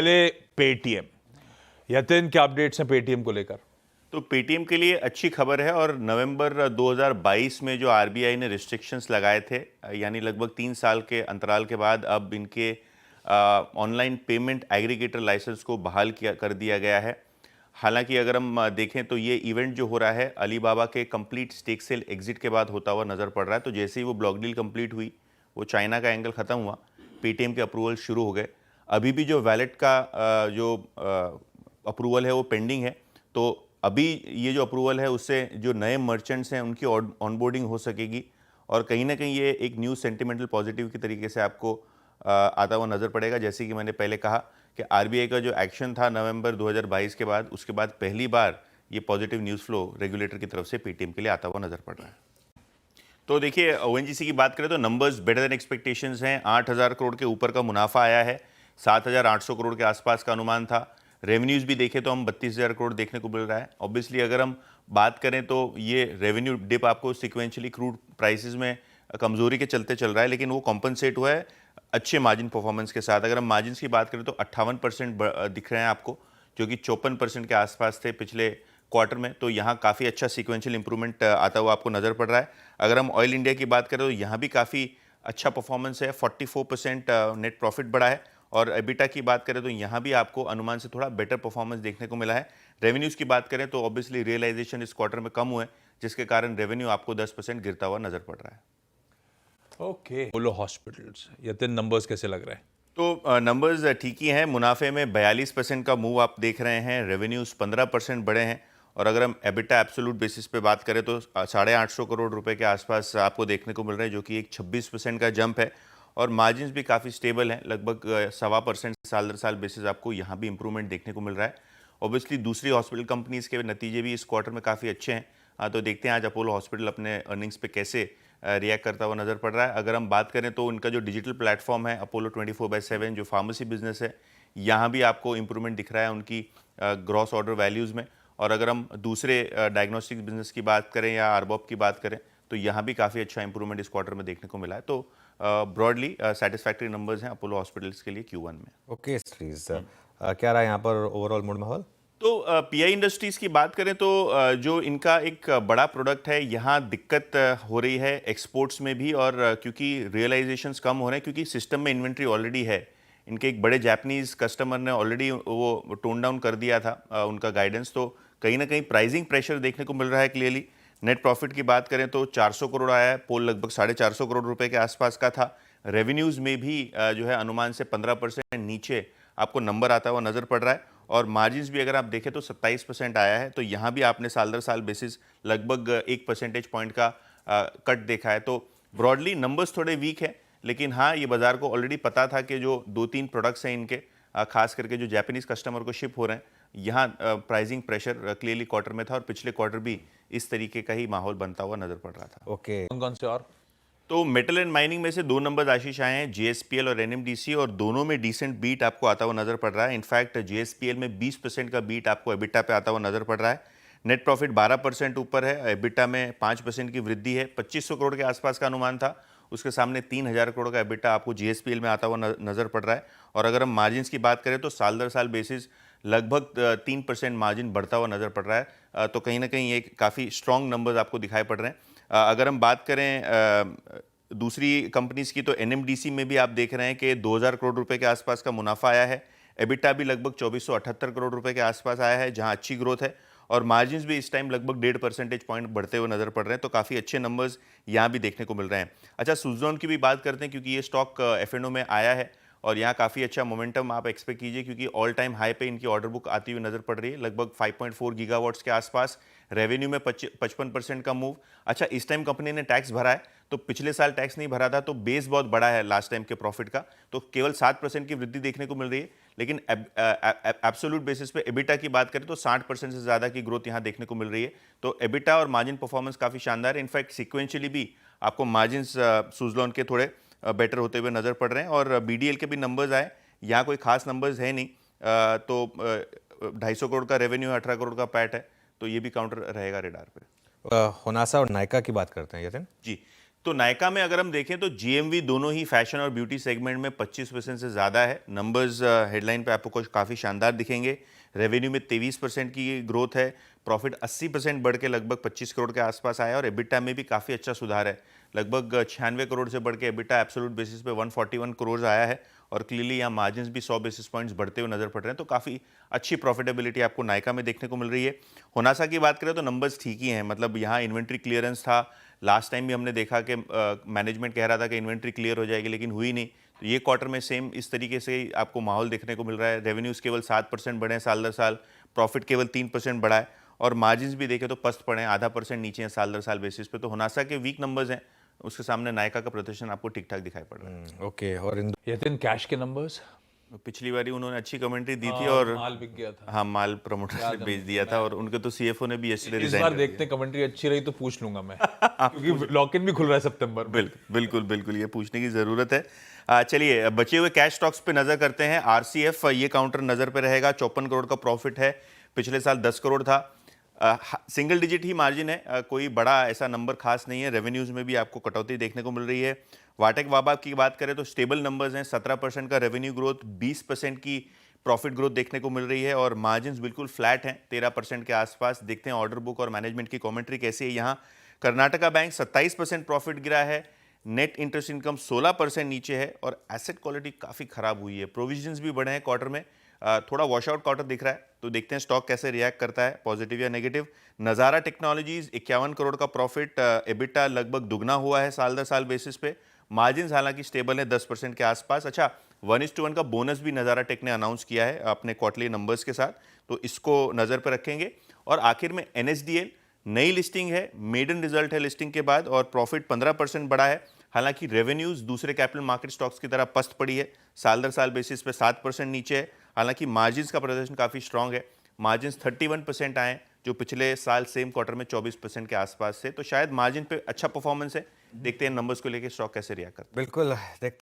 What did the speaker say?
पहले पेटीएम, यतिन क्या अपडेट्स हैं पेटीएम को लेकर? तो पेटीएम के लिए अच्छी खबर है और नवंबर 2022 में जो आरबीआई ने रिस्ट्रिक्शंस लगाए थे, यानी लगभग 3 साल के अंतराल के बाद अब इनके ऑनलाइन पेमेंट एग्रीगेटर लाइसेंस को बहाल कर दिया गया है। हालांकि अगर हम देखें तो ये इवेंट जो हो रहा है अलीबाबा के कंप्लीट स्टेक सेल एग्जिट के बाद होता हुआ नज़र पड़ रहा है। तो जैसे ही वो ब्लॉक डील कंप्लीट हुई, वो चाइना का एंगल ख़त्म हुआ, पेटीएम के अप्रूवल शुरू हो गए। अभी भी जो वैलेट का जो अप्रूवल है वो पेंडिंग है। तो अभी ये जो अप्रूवल है उससे जो नए मर्चेंट्स हैं उनकी ऑनबोर्डिंग हो सकेगी और कहीं ना कहीं ये एक न्यू सेंटिमेंटल पॉजिटिव की तरीके से आपको आता हुआ नज़र पड़ेगा। जैसे कि मैंने पहले कहा कि आरबीआई का जो एक्शन था नवंबर 2022 के बाद, उसके बाद पहली बार ये पॉजिटिव न्यूज़ फ्लो रेगुलेटर की तरफ से पेटीएम के लिए आता हुआ नज़र पड़ रहा है। तो देखिए, ओएनजीसी की बात करें तो नंबर्स बेटर देन एक्सपेक्टेशंस हैं। 8,000 करोड़ के ऊपर का मुनाफा आया है, 7,800 करोड़ के आसपास का अनुमान था। रेवेन्यूज़ भी देखें तो हम 32,000 करोड़ देखने को मिल रहा है। ऑब्वियसली अगर हम बात करें तो ये रेवेन्यू डिप आपको सिक्वेंशली क्रूड प्राइसेस में कमजोरी के चलते चल रहा है, लेकिन वो कॉम्पनसेट हुआ है अच्छे मार्जिन परफॉर्मेंस के साथ। अगर हम मार्जिन की बात करें तो 58% दिख रहे हैं आपको, जो कि 54% के आसपास थे पिछले क्वार्टर में। तो यहाँ काफ़ी अच्छा सीक्वेंशियल इंप्रूवमेंट आता हुआ आपको नज़र पड़ रहा है। अगर हम ऑयल इंडिया की बात करें तो यहाँ भी काफ़ी अच्छा परफॉर्मेंस है, 44% नेट प्रॉफिट बढ़ा है। और एबिटा की बात करें तो यहाँ भी आपको अनुमान से थोड़ा बेटर परफॉर्मेंस देखने को मिला है। रेवेन्यूज़ की बात करें तो ऑब्वियसली रियलाइजेशन इस क्वार्टर में कम हुए, जिसके कारण रेवेन्यू आपको 10% गिरता हुआ नजर पड़ रहा है। Okay, Apollo hospitals, Yatin numbers कैसे लग रहे हैं? तो नंबर्स ठीक ही हैं। मुनाफे में 42% का मूव आप देख रहे हैं, रेवेन्यूज़ 15% बढ़े हैं। और अगर हम एबिटा एब्सोल्यूट बेसिस पे बात करें तो 850 करोड़ रुपए के आसपास आपको देखने को मिल रहा है, जो कि एक 26% का जंप है। और मार्जिन्स भी काफ़ी स्टेबल हैं, लगभग 1.25% साल दर साल बेसिस आपको यहाँ भी इंप्रूवमेंट देखने को मिल रहा है। ऑब्वियसली दूसरी हॉस्पिटल कंपनीज़ के नतीजे भी इस क्वार्टर में काफ़ी अच्छे हैं। हाँ, तो देखते हैं आज अपोलो हॉस्पिटल अपने अर्निंग्स पे कैसे रिएक्ट करता हुआ नज़र पड़ रहा है। अगर हम बात करें तो उनका जो डिजिटल प्लेटफॉर्म है अपोलो 24/7 जो फार्मेसी बिजनेस है, यहाँ भी आपको इंप्रूवमेंट दिख रहा है उनकी ग्रॉस ऑर्डर वैल्यूज़ में। और अगर हम दूसरे डायग्नोस्टिक्स बिजनेस की बात करें या आरबॉप की बात करें तो यहाँ भी काफ़ी अच्छा इंप्रूवमेंट इस क्वार्टर में देखने को मिला है। तो ब्रॉडली सेटिस्फैक्टरी नंबर्स हैं अपोलो हॉस्पिटल्स के लिए Q1 में। ओके प्लीज, क्या रहा है यहाँ पर ओवरऑल मूड माहौल? तो पीआई इंडस्ट्रीज़ की बात करें तो जो इनका एक बड़ा प्रोडक्ट है, यहाँ दिक्कत हो रही है एक्सपोर्ट्स में भी। और क्योंकि रियलाइजेशंस कम हो रहे हैं, क्योंकि सिस्टम में इन्वेंट्री ऑलरेडी है। इनके एक बड़े जापानीज़ कस्टमर ने ऑलरेडी वो टोन डाउन कर दिया था उनका गाइडेंस। तो कहीं ना कहीं प्राइसिंग प्रेशर देखने को मिल रहा है क्लियरली। नेट प्रॉफिट की बात करें तो 400 करोड़ आया है, पोल लगभग 450 करोड़ रुपए के आसपास का था। रेवेन्यूज़ में भी जो है अनुमान से 15% नीचे आपको नंबर आता हुआ नज़र पड़ रहा है। और मार्जिन्स भी अगर आप देखें तो 27% आया है। तो यहाँ भी आपने साल दर साल बेसिस लगभग 1 परसेंटेज पॉइंट का कट देखा है। तो ब्रॉडली नंबर्स थोड़े वीक है, लेकिन हाँ, ये बाजार को ऑलरेडी पता था कि जो 2-3 प्रोडक्ट्स हैं इनके, खास करके जो जापानीज़ कस्टमर को शिप हो रहे हैं, यहाँ प्राइसिंग प्रेशर क्लियरली क्वार्टर में था और पिछले क्वार्टर भी इस तरीके का ही माहौल बनता हुआ नजर पड़ रहा था। ओके, कौन से और? तो मेटल एंड माइनिंग में से 2 नंबर्स आशीष आए हैं, जीएसपीएल और एनएमडीसी, और दोनों में डिसेंट बीट आपको आता हुआ नजर पड़ रहा है। इनफैक्ट जीएसपीएल में 20% का बीट आपको एबिटा पे आता हुआ नजर पड़ रहा है। नेट प्रॉफिट 12% ऊपर है, एबिटा में 5% की वृद्धि है। 2500 करोड़ के आसपास का अनुमान था, उसके सामने 3000 करोड़ का एबिटा आपको जीएसपीएल में आता हुआ नजर पड़ रहा है। और अगर हम मार्जिन की बात करें तो साल दर साल बेसिस लगभग 3% मार्जिन बढ़ता हुआ नजर पड़ रहा है। तो कहीं ना कहीं एक काफ़ी स्ट्रॉन्ग नंबर्स आपको दिखाई पड़ रहे हैं। अगर हम बात करें दूसरी कंपनीज की तो एनएमडीसी में भी आप देख रहे हैं कि 2000 करोड़ रुपए के आसपास का मुनाफा आया है। एबिटा भी लगभग 2478 करोड़ रुपए के आसपास आया है, जहां अच्छी ग्रोथ है। और मार्जिन्स भी इस टाइम लगभग 1.5 परसेंटेज पॉइंट बढ़ते हुए नजर पड़ रहे हैं। तो काफ़ी अच्छे नंबर्स यहाँ भी देखने को मिल रहे हैं। अच्छा, सुज़लोन की भी बात करते हैं, क्योंकि ये स्टॉक एफएनओ में आया है और यहाँ काफ़ी अच्छा मोमेंटम आप एक्सपेक्ट कीजिए, क्योंकि ऑल टाइम हाई पे इनकी ऑर्डर बुक आती हुई नजर पड़ रही है, लगभग 5.4 गीगावाट्स के आसपास। रेवेन्यू में 55% का मूव। अच्छा, इस टाइम कंपनी ने टैक्स भरा है, तो पिछले साल टैक्स नहीं भरा था, तो बेस बहुत बड़ा है लास्ट टाइम के प्रॉफिट का। तो केवल 7% की वृद्धि देखने को मिल रही है। लेकिन एब्सोल्यूट बेसिस पे एबिटा की बात करें तो 60% से ज़्यादा की ग्रोथ यहाँ देखने को मिल रही है। तो एबिटा और मार्जिन परफॉर्मेंस काफ़ी शानदार है। इनफैक्ट सिक्वेंशियली भी आपको मार्जिन सुज़लोन के थोड़े बेटर होते हुए नजर पड़ रहे हैं। और बीडीएल के भी नंबर्स आए, यहाँ कोई खास नंबर्स है नहीं। तो 250 करोड़ का रेवेन्यू, 18 करोड़ का पैट है, तो ये भी काउंटर रहेगा रेडार पे। होनासा और नायका की बात करते हैं यतिन जी। तो नायका में अगर हम देखें तो जीएमवी दोनों ही फैशन और ब्यूटी सेगमेंट में 25% से ज़्यादा है। नंबर्स हेडलाइन पे आपको कुछ काफ़ी शानदार दिखेंगे। रेवेन्यू में 23% की ग्रोथ है, प्रॉफिट 80% बढ़ के लगभग 25 करोड़ के आसपास आया और एबिटा में भी काफ़ी अच्छा सुधार है। लगभग 96 करोड़ से बढ़ के एबिटा एब्सोल्यूट बेसिस पे 141 करोड़ आया है और क्लियरली यहाँ मार्जिन्स भी 100 बेसिस पॉइंट्स बढ़ते हुए नजर पड़ रहे हैं। तो काफ़ी अच्छी प्रॉफिटेबिलिटी आपको नायका में देखने को मिल रही है। होनासा की बात करें तो नंबर्स ठीक ही हैं, मतलब यहाँ इन्वेंट्री क्लियरेंस था। लास्ट टाइम भी हमने देखा कि मैनेजमेंट कह रहा था कि इन्वेंट्री क्लियर हो जाएगी, लेकिन हुई नहीं। तो ये क्वार्टर में सेम इस तरीके से ही आपको माहौल देखने को मिल रहा है। रेवेन्यूज़ केवल 7% बढ़े हैं साल दर साल, प्रॉफिट केवल 3% बढ़ा है और मार्जिन्स भी देखें तो पस्त पड़े हैं, आधा % नीचे हैं साल दर साल बेसिस पे। तो होनासा के वीक नंबर्स हैं, उसके सामने नायका का प्रदर्शन आपको ठीक ठाक दिखाई पड़ रहा है। ओके, और इन यतिन कैश के नंबर्स पिछली बारी उन्होंने अच्छी कमेंट्री दी थी और माल बिक गया था। हाँ, माल प्रमोटर से बेच दिया था और उनके तो सीएफओ ने भी yesterday इस resign बार कर दिया। देखते हैं, कमेंट्री अच्छी रही तो पूछ लूंगा मैं क्योंकि लॉक इन भी खुल रहा है सितंबर में। बिल्कुल बिल्कुल ये पूछने की ज़रूरत है। चलिए बचे हुए कैश स्टॉक्स पे नज़र करते हैं। आरसीएफ ये काउंटर नज़र पे रहेगा, 54 करोड़ का प्रॉफिट है, पिछले साल 10 करोड़ था। सिंगल डिजिट ही मार्जिन है, कोई बड़ा ऐसा नंबर खास नहीं है। रेवेन्यूज़ में भी आपको कटौती देखने को मिल रही है। वाटेक वाबा की बात करें तो स्टेबल नंबर्स हैं, 17% का रेवेन्यू ग्रोथ, 20% की प्रॉफिट ग्रोथ देखने को मिल रही है और मार्जिन्स बिल्कुल फ्लैट हैं 13% के आसपास। देखते हैं ऑर्डर बुक और मैनेजमेंट की कमेंट्री कैसी है यहाँ। कर्नाटका बैंक 27% प्रॉफिट गिरा है, नेट इंटरेस्ट इनकम 16% नीचे है और एसेट क्वालिटी काफ़ी खराब हुई है। प्रोविजंस भी बढ़े हैं क्वार्टर में, थोड़ा वॉश आउट क्वार्टर दिख रहा है। तो देखते हैं स्टॉक कैसे रिएक्ट करता है, पॉजिटिव या नेगेटिव। नज़ारा टेक्नोलॉजीज 51 करोड़ का प्रॉफिट, एबिटा लगभग दुगना हुआ है साल दर साल बेसिस पे। मार्जिन्स हालांकि स्टेबल है 10% के आसपास। अच्छा, 1:1 का बोनस भी नज़ारा टेक ने अनाउंस किया है अपने क्वार्टरली नंबर्स के साथ, तो इसको नज़र पर रखेंगे। और आखिर में एनएसडीएल नई लिस्टिंग है, मेडन रिजल्ट है लिस्टिंग के बाद और प्रॉफिट 15% बढ़ा है। हालांकि रेवेन्यूज दूसरे कैपिटल मार्केट स्टॉक्स की तरह पस्त पड़ी है, साल दर साल बेसिस पे 7% नीचे है। हालांकि मार्जिन्स का प्रदर्शन काफ़ी स्ट्रांग है, मार्जिन्स 31% आए जो पिछले साल सेम क्वार्टर में 24% के आसपास से। तो शायद मार्जिन पे अच्छा परफॉर्मेंस है। देखते हैं नंबर्स को लेकर स्टॉक कैसे रिएक्ट करता है। बिल्कुल देख